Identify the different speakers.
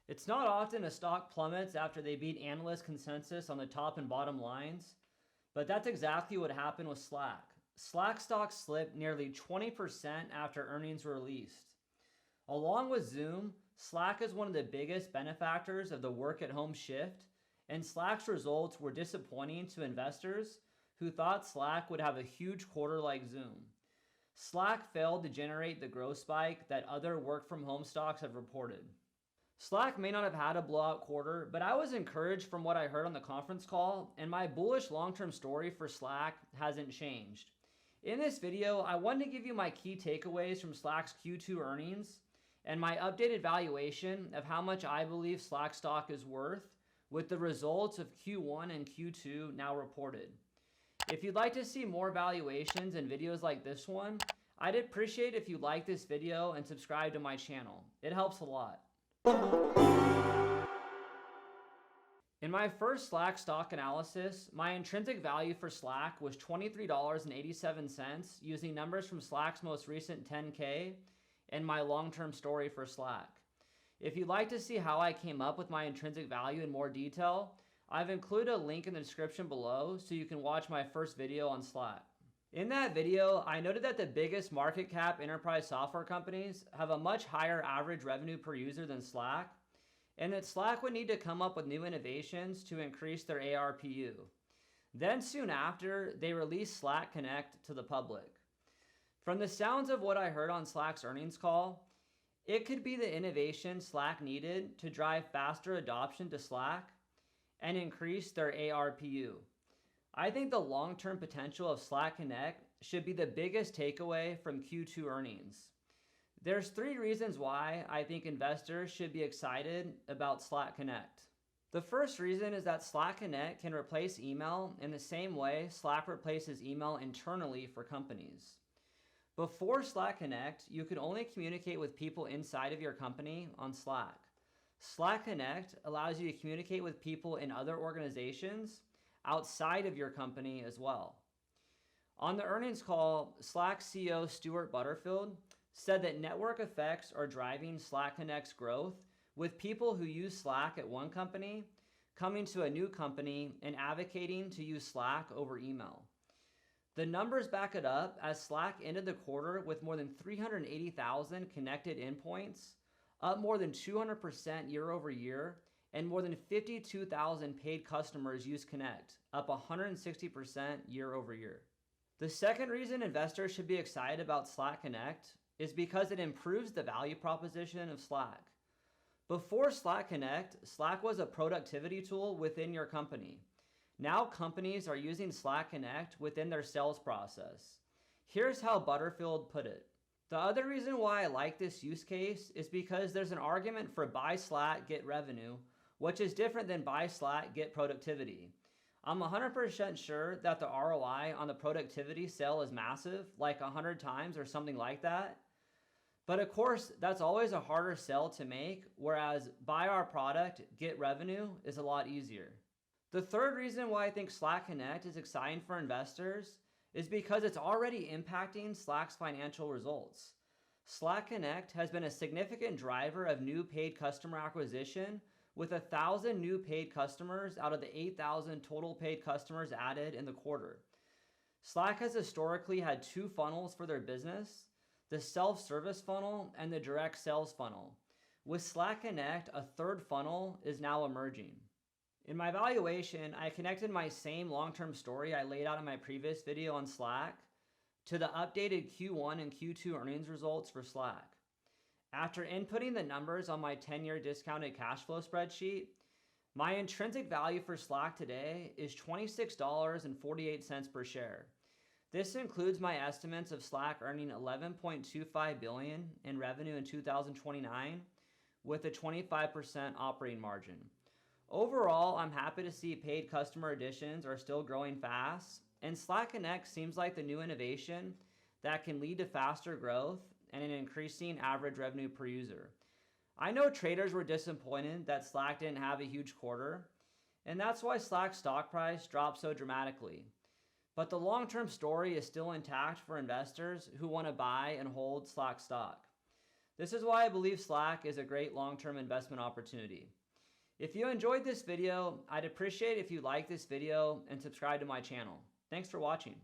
Speaker 1: It's not often a stock plummets after they beat analyst consensus on the top and bottom lines, but that's exactly what happened with Slack. Slack stock slipped nearly 20% after earnings were released. Along with Zoom, Slack is one of the biggest benefactors of the work at home shift, and Slack's results were disappointing to investors who thought Slack would have a huge quarter like Zoom. Slack failed to generate the growth spike that other work from home stocks have reported. Slack may not have had a blowout quarter, but I was encouraged from what I heard on the conference call, and my bullish long-term story for Slack hasn't changed. In this video, I wanted to give you my key takeaways from Slack's Q2 earnings and my updated valuation of how much I believe Slack stock is worth with the results of Q1 and Q2 now reported. If you'd like to see more valuations and videos like this one, I'd appreciate if you like this video and subscribe to my channel. It helps a lot. In my first Slack stock analysis, my intrinsic value for Slack was $23.87 using numbers from Slack's most recent 10K and my long-term story for Slack. If you'd like to see how I came up with my intrinsic value in more detail, I've included a link in the description below so you can watch my first video on Slack. In that video, I noted that the biggest market cap enterprise software companies have a much higher average revenue per user than Slack, and that Slack would need to come up with new innovations to increase their ARPU. Then soon after, they released Slack Connect to the public. From the sounds of what I heard on Slack's earnings call, it could be the innovation Slack needed to drive faster adoption to Slack and increase their ARPU. I think the long-term potential of Slack Connect should be the biggest takeaway from Q2 earnings. There's 3 reasons why I think investors should be excited about Slack Connect. The first reason is that Slack Connect can replace email in the same way Slack replaces email internally for companies. Before Slack Connect, you could only communicate with people inside of your company on Slack. Slack Connect allows you to communicate with people in other organizations outside of your company as well. On the earnings call, Slack CEO Stuart Butterfield said that network effects are driving Slack Connect's growth, with people who use Slack at one company coming to a new company and advocating to use Slack over email. The numbers back it up, as Slack ended the quarter with more than 380,000 connected endpoints, up more than 200% year over year, and more than 52,000 paid customers use Connect, up 160% year over year. The second reason investors should be excited about Slack Connect is because it improves the value proposition of Slack. Before Slack Connect, Slack was a productivity tool within your company. Now companies are using Slack Connect within their sales process. Here's how Butterfield put it. The other reason why I like this use case is because there's an argument for buy Slack, get revenue, which is different than buy Slack, get productivity. I'm 100% sure that the ROI on the productivity sale is massive, like 100 times or something like that. But of course, that's always a harder sell to make, whereas buy our product, get revenue is a lot easier. The third reason why I think Slack Connect is exciting for investors is because it's already impacting Slack's financial results. Slack Connect has been a significant driver of new paid customer acquisition, with 1,000 new paid customers out of the 8,000 total paid customers added in the quarter. Slack has historically had 2 funnels for their business, the self-service funnel and the direct sales funnel. With Slack Connect, a third funnel is now emerging. In my valuation, I connected my same long-term story I laid out in my previous video on Slack to the updated Q1 and Q2 earnings results for Slack. After inputting the numbers on my 10-year discounted cash flow spreadsheet, my intrinsic value for Slack today is $26.48 per share. This includes my estimates of Slack earning $11.25 billion in revenue in 2029 with a 25% operating margin. Overall, I'm happy to see paid customer additions are still growing fast, and Slack Connect seems like the new innovation that can lead to faster growth and an increasing average revenue per user. I know traders were disappointed that Slack didn't have a huge quarter, and that's why Slack's stock price dropped so dramatically. But the long-term story is still intact for investors who want to buy and hold Slack stock. This is why I believe Slack is a great long-term investment opportunity. If you enjoyed this video, I'd appreciate if you like this video and subscribe to my channel. Thanks for watching.